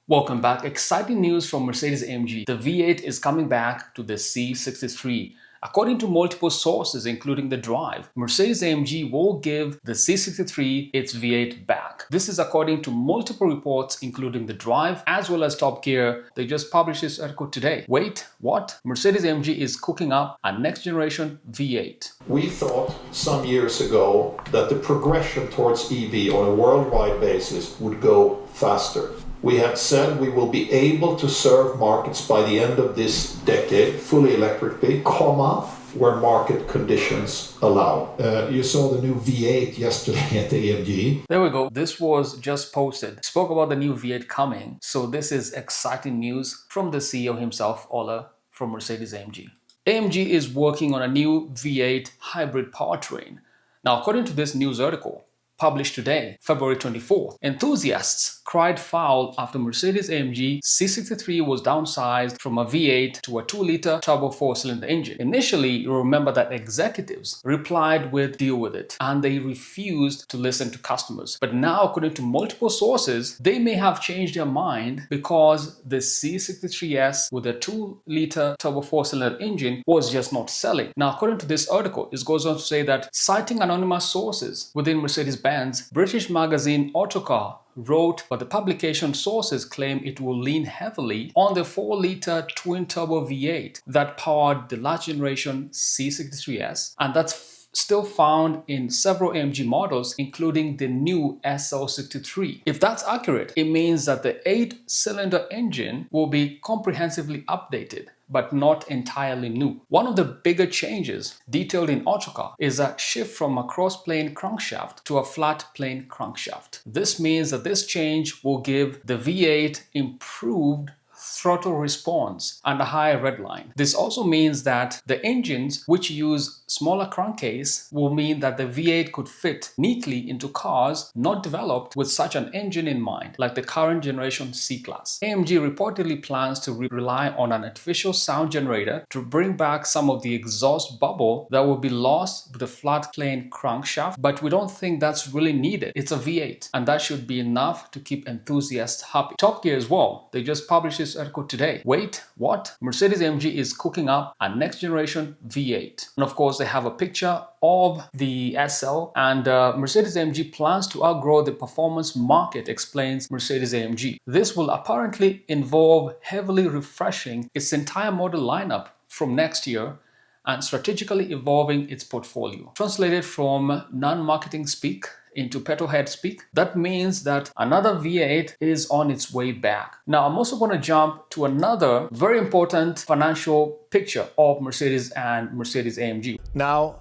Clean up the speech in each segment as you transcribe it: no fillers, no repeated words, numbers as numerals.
Welcome back. Exciting news from Mercedes-AMG. The V8 is coming back to the C63. According to multiple sources, including The Drive, Mercedes-AMG will give the C63 its V8 back. This is according to multiple reports, including The Drive, as well as Top Gear. They just published this article today. Wait, what? Mercedes-AMG is cooking up a next-generation V8. We thought some years ago that the progression towards EV on a worldwide basis would go faster. We had said we will be able to serve markets by the end of this decade fully electrically, where market conditions allow. You saw the new V8 yesterday at AMG. There we go. This was just posted. Spoke about the new V8 coming. So this is exciting news from the CEO himself, Ola, from Mercedes-AMG. AMG is working on a new V8 hybrid powertrain. Now, according to this news article, published today, February 24th, enthusiasts cried foul after Mercedes-AMG C63 was downsized from a V8 to a 2-liter turbo 4-cylinder engine. Initially, you remember that executives replied with "deal with it," and they refused to listen to customers. But now, according to multiple sources, they may have changed their mind because the C63S with a 2-liter turbo 4-cylinder engine was just not selling. Now, according to this article, it goes on to say that, citing anonymous sources within Mercedes-Benz, British magazine Autocar wrote, but the publication sources claim it will lean heavily on the 4-liter twin-turbo V8 that powered the last generation C63S, and that's still found in several AMG models, including the new SL63. If that's accurate, it means that the 8-cylinder engine will be comprehensively updated, but not entirely new. One of the bigger changes detailed in Autocar is a shift from a cross-plane crankshaft to a flat-plane crankshaft. This means that this change will give the V8 improved throttle response and a higher redline. This also means that the engines which use smaller crankcase will mean that the V8 could fit neatly into cars not developed with such an engine in mind, like the current generation C-Class. AMG reportedly plans to rely on an artificial sound generator to bring back some of the exhaust bubble that will be lost with the flat plane crankshaft, but we don't think that's really needed. It's a V8, and that should be enough to keep enthusiasts happy. Top Gear as well, they just published this article today. Wait, what? Mercedes-AMG is cooking up a next generation V8. And of course, they have a picture of the SL, and Mercedes-AMG plans to outgrow the performance market, explains Mercedes-AMG. This will apparently involve heavily refreshing its entire model lineup from next year and strategically evolving its portfolio. Translated from non-marketing speak into petrolhead speak, that means that another V8 is on its way back. Now, I'm also going to jump to another very important financial picture of Mercedes and Mercedes-AMG. Now,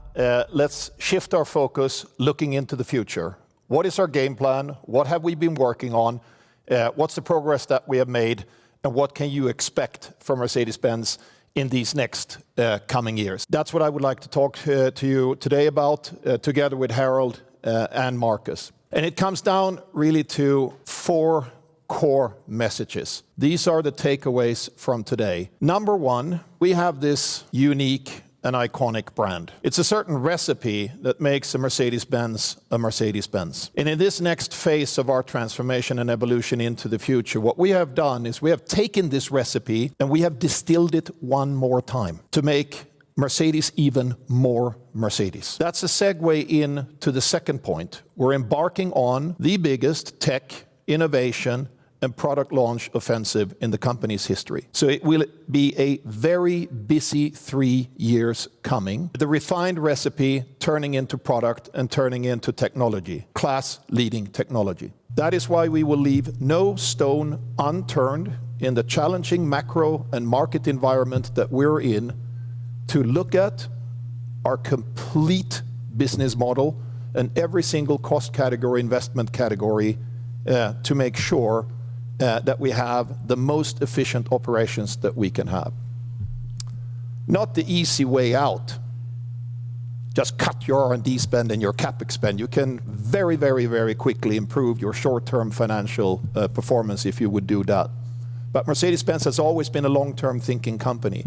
let's shift our focus looking into the future. What is our game plan? What have we been working on? What's the progress that we have made? And what can you expect from Mercedes-Benz in these next coming years? That's what I would like to talk to you today about, together with Harold and Marcus. And it comes down really to 4 core messages. These are the takeaways from today. Number 1, we have this unique and iconic brand. It's a certain recipe that makes a Mercedes-Benz a Mercedes-Benz. And in this next phase of our transformation and evolution into the future, what we have done is we have taken this recipe and we have distilled it one more time to make Mercedes even more Mercedes. That's a segue into the second point. We're embarking on the biggest tech, innovation, and product launch offensive in the company's history. So it will be a very busy 3 years coming. The refined recipe turning into product and turning into technology, class-leading technology. That is why we will leave no stone unturned in the challenging macro and market environment that we're in to look at our complete business model and every single cost category, investment category, to make sure that we have the most efficient operations that we can have. Not the easy way out. Just cut your R&D spend and your CapEx spend. You can very, very, very quickly improve your short-term financial performance if you would do that. But Mercedes-Benz has always been a long-term thinking company.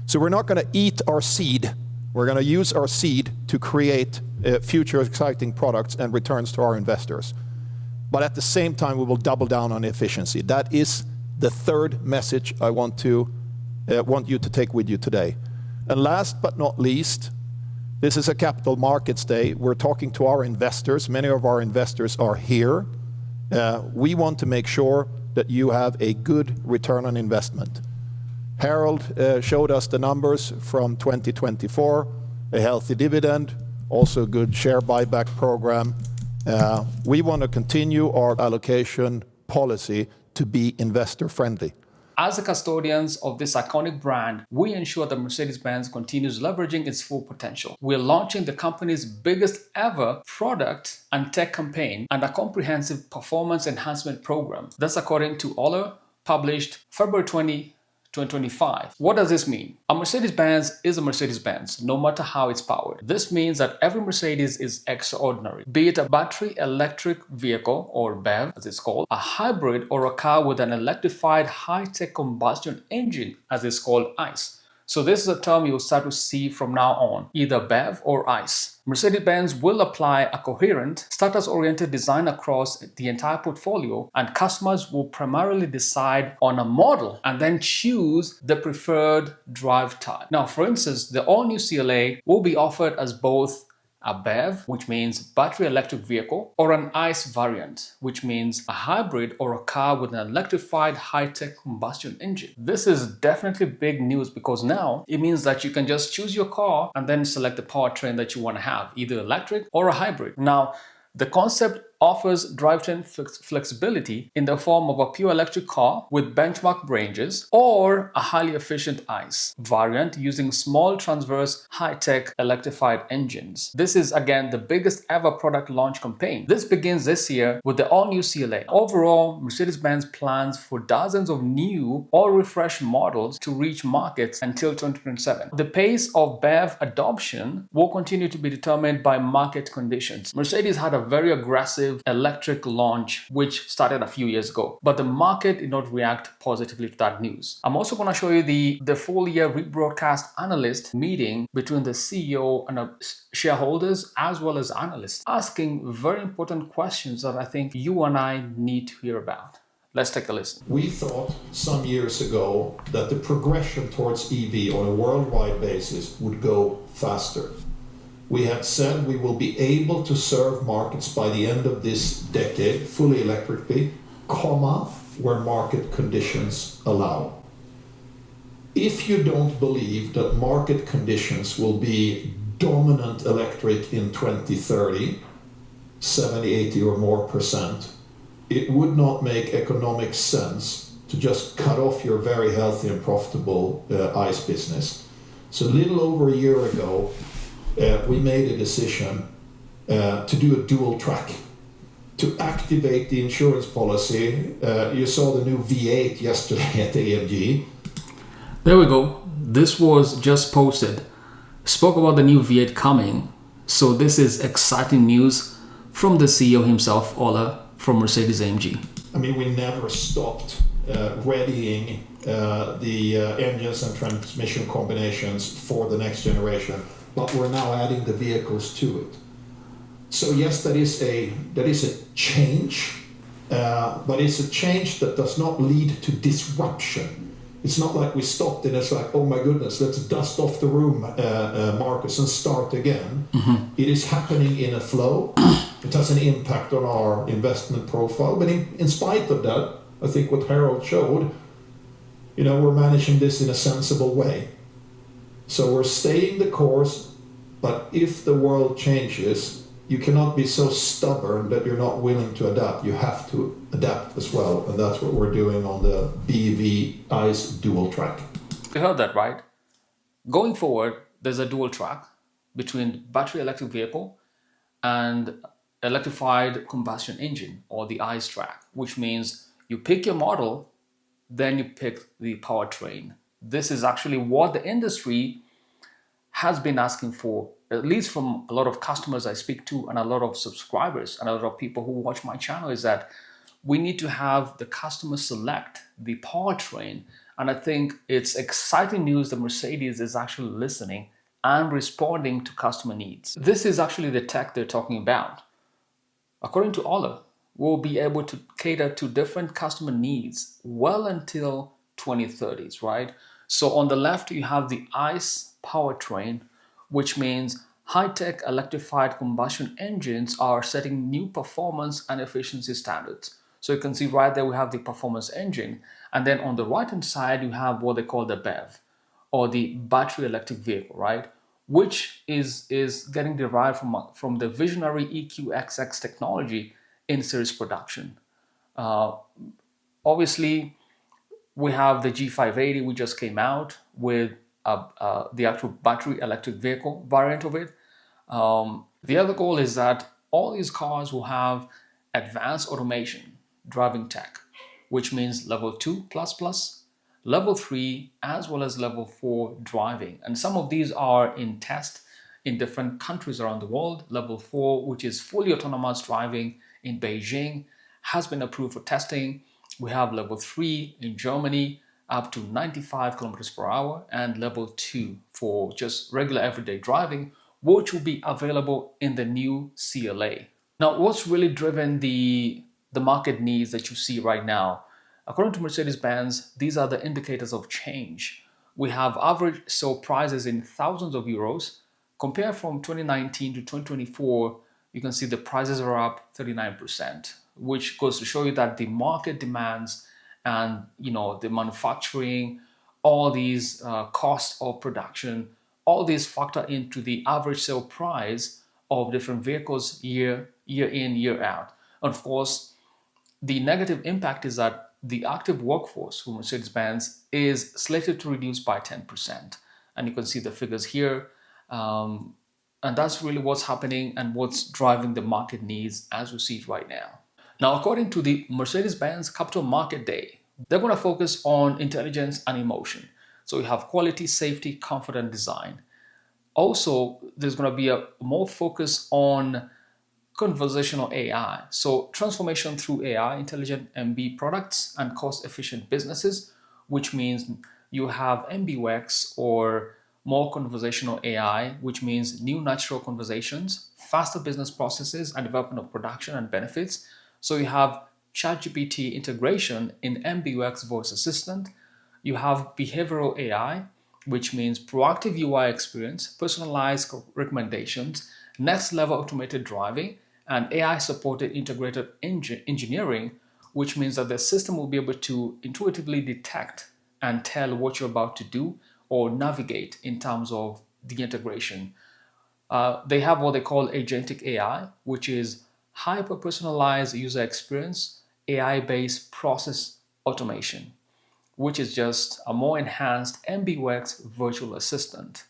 So we're not going to eat our seed. We're going to use our seed to create future exciting products and returns to our investors. but at the same time, we will double down on efficiency. That is the third message I want you to take with you today. And last but not least, this is a Capital Markets Day. We're talking to our investors. Many of our investors are here. We want to make sure that you have a good return on investment. Harold showed us the numbers from 2024, a healthy dividend, also a good share buyback program. We want to continue our allocation policy to be investor friendly. As the custodians of this iconic brand, we ensure that Mercedes-Benz continues leveraging its full potential. We're launching the company's biggest ever product and tech campaign and a comprehensive performance enhancement program. That's according to Oller, published February 20, 2025. What does this mean? A Mercedes-Benz is a Mercedes-Benz, no matter how it's powered. This means that every Mercedes is extraordinary, be it a battery electric vehicle, or BEV as it's called, a hybrid, or a car with an electrified high-tech combustion engine as it's called ICE. So this is a term you'll start to see from now on, either BEV or ICE. Mercedes-Benz will apply a coherent, status-oriented design across the entire portfolio, and customers will primarily decide on a model and then choose the preferred drive type. Now, for instance, the all-new CLA will be offered as both a BEV, which means battery electric vehicle, or an ICE variant, which means a hybrid or a car with an electrified high-tech combustion engine. This is definitely big news because now it means that you can just choose your car and then select the powertrain that you want to have, either electric or a hybrid. Now, the concept offers drivetrain flexibility in the form of a pure electric car with benchmark ranges or a highly efficient ICE variant using small transverse high-tech electrified engines. This is again the biggest ever product launch campaign. This begins this year with the all-new CLA. Overall, Mercedes-Benz plans for dozens of new or refreshed models to reach markets until 2027. The pace of BEV adoption will continue to be determined by market conditions. Mercedes had a very aggressive electric launch which started a few years ago, but the market did not react positively to that news. I'm also going to show you the full year rebroadcast analyst meeting between the CEO and shareholders as well as analysts, asking very important questions that I think you and I need to hear about. Let's take a listen. We thought some years ago that the progression towards EV on a worldwide basis would go faster. We had said we will be able to serve markets by the end of this decade fully electrically, where market conditions allow. If you don't believe that market conditions will be dominant electric in 2030, 70, 80 or more percent, it would not make economic sense to just cut off your very healthy and profitable ICE business. So a little over a year ago, we made a decision to do a dual track, to activate the insurance policy. You saw the new V8 yesterday at AMG. There we go. This was just posted. Spoke about the new V8 coming. So this is exciting news from the CEO himself, Oller, from Mercedes-AMG. I mean, we never stopped readying the engines and transmission combinations for the next generation, but we're now adding the vehicles to it. So yes, that is a change, but it's a change that does not lead to disruption. It's not like we stopped and it's like, oh my goodness, let's dust off the room, Marcus, and start again. Mm-hmm. It is happening in a flow. It has an impact on our investment profile, but in spite of that, I think what Harold showed, we're managing this in a sensible way. So we're staying the course, but if the world changes, you cannot be so stubborn that you're not willing to adapt. You have to adapt as well, and that's what we're doing on the BEV ICE dual track. You heard that, right? Going forward, there's a dual track between battery electric vehicle and electrified combustion engine, or the ICE track, which means you pick your model, then you pick the powertrain. This is actually what the industry has been asking for, at least from a lot of customers I speak to and a lot of subscribers and a lot of people who watch my channel, is that we need to have the customer select the powertrain. And I think it's exciting news that Mercedes is actually listening and responding to customer needs. This is actually the tech they're talking about. According to Oller, will be able to cater to different customer needs well until 2030s, right? So on the left, you have the ICE powertrain, which means high-tech electrified combustion engines are setting new performance and efficiency standards. So you can see right there, we have the performance engine. And then on the right-hand side, you have what they call the BEV, or the battery electric vehicle, right? Which is getting derived from the visionary EQXX technology in series production. Obviously, we have the G580, we just came out with the actual battery electric vehicle variant of it. The other goal is that all these cars will have advanced automation driving tech, which means level 2 plus plus, level 3, as well as level 4 driving. And some of these are in test in different countries around the world. Level 4, which is fully autonomous driving in Beijing, has been approved for testing. We have level 3 in Germany, up to 95 kilometers per hour, and level 2 for just regular everyday driving, which will be available in the new CLA. Now, what's really driven the market needs that you see right now? According to Mercedes-Benz, these are the indicators of change. We have average sale prices in thousands of euros. Compare from 2019 to 2024, you can see the prices are up 39%, which goes to show you that the market demands and the manufacturing, all these costs of production, all these factor into the average sale price of different vehicles year in, year out. And of course, the negative impact is that the active workforce for Mercedes-Benz is slated to reduce by 10%. And you can see the figures here. And that's really what's happening and what's driving the market needs as we see it right now. Now, according to the Mercedes-Benz Capital Market Day, they're going to focus on intelligence and emotion. So we have quality, safety, comfort, and design. Also, there's going to be a more focus on conversational AI. So transformation through AI, intelligent MB products, and cost-efficient businesses, which means you have MBUX or more conversational AI, which means new natural conversations, faster business processes, and development of production and benefits. So you have ChatGPT integration in MBUX voice assistant. You have behavioral AI, which means proactive UI experience, personalized recommendations, next level automated driving, and AI-supported integrated engineering, which means that the system will be able to intuitively detect and tell what you're about to do or navigate in terms of the integration. They have what they call agentic AI, which is hyper-personalized user experience, AI-based process automation, which is just a more enhanced MBUX virtual assistant.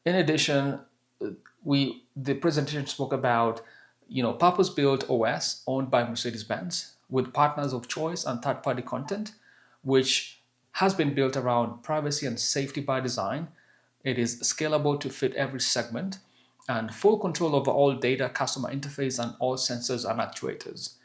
In addition, the presentation spoke about purpose-built OS owned by Mercedes-Benz with partners of choice and third-party content, which has been built around privacy and safety by design. It is scalable to fit every segment and full control over all data, customer interface, and all sensors and actuators.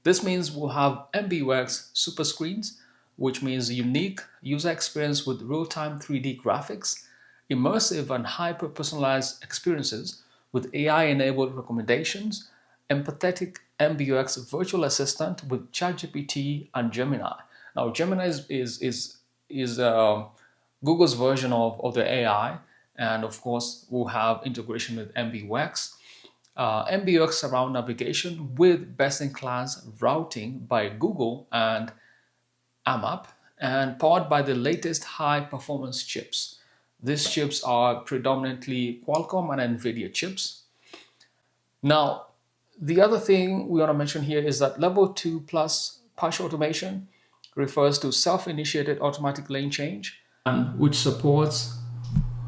This means we'll have MBUX super screens, which means unique user experience with real-time 3D graphics, immersive and hyper-personalized experiences with AI-enabled recommendations, empathetic MBUX virtual assistant with ChatGPT and Gemini. Now, Gemini is Google's version of the AI, and of course, we'll have integration with MBUX. MBUX surround navigation with best-in-class routing by Google and AMAP, and powered by the latest high-performance chips. These chips are predominantly Qualcomm and NVIDIA chips. Now, the other thing we want to mention here is that level 2 plus partial automation refers to self-initiated automatic lane change, and which supports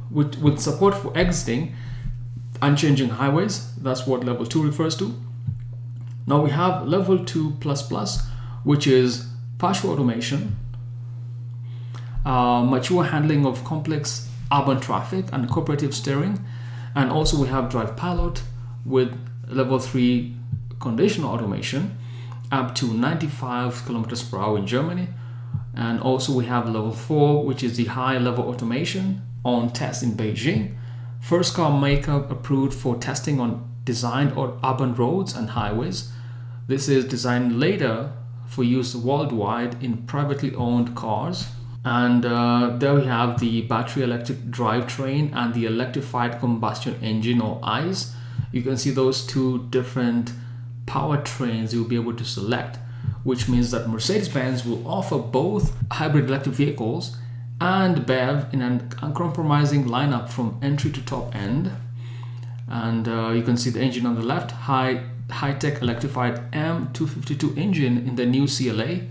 with support for exiting and changing highways. That's what level 2 refers to. Now we have level 2 plus plus, which is partial automation, mature handling of complex urban traffic and cooperative steering. And also we have drive pilot with level 3 conditional automation up to 95 kilometers per hour in Germany. And also we have level 4, which is the high level automation on test in Beijing. First car maker approved for testing on designed for urban roads and highways. This is designed later for use worldwide in privately owned cars. And there we have the battery electric drivetrain and the electrified combustion engine, or ICE. You can see those two different powertrains you'll be able to select, which means that Mercedes-Benz will offer both hybrid electric vehicles and BEV in an uncompromising lineup from entry to top end. And you can see the engine on the left, high-tech electrified M252 engine in the new CLA,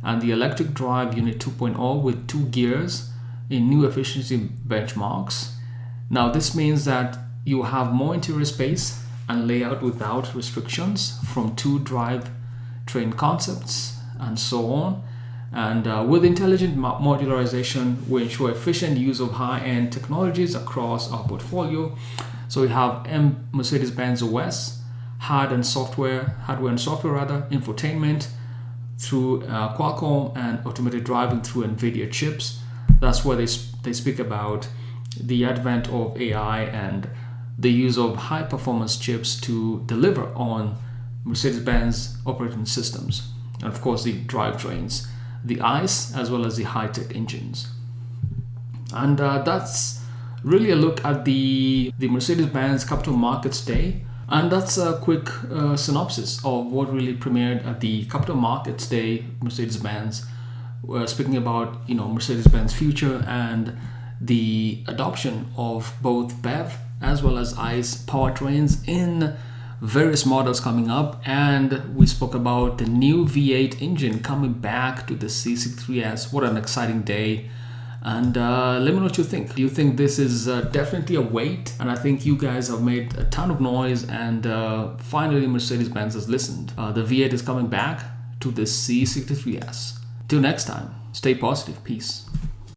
and the electric drive unit 2.0 with 2 gears in new efficiency benchmarks. Now this means that you have more interior space and layout without restrictions from 2 drivetrain concepts and so on. And with intelligent modularization, we ensure efficient use of high-end technologies across our portfolio. So we have Mercedes-Benz OS, hardware and software, infotainment through Qualcomm, and automated driving through NVIDIA chips. That's where they speak about the advent of AI and the use of high-performance chips to deliver on Mercedes-Benz operating systems. And of course, the drivetrains, the ICE, as well as the high-tech engines. And that's really a look at the Mercedes-Benz Capital Markets Day. And that's a quick synopsis of what really premiered at the Capital Markets Day, Mercedes-Benz. We're speaking about, Mercedes-Benz future and the adoption of both BEV as well as ICE powertrains in various models coming up. And we spoke about the new V8 engine coming back to the C63S. What an exciting day. And let me know what you think. Do you think this is definitely a wait? And I think you guys have made a ton of noise, and finally Mercedes-Benz has listened. The V8 is coming back to the C63S. Till next time, stay positive. Peace.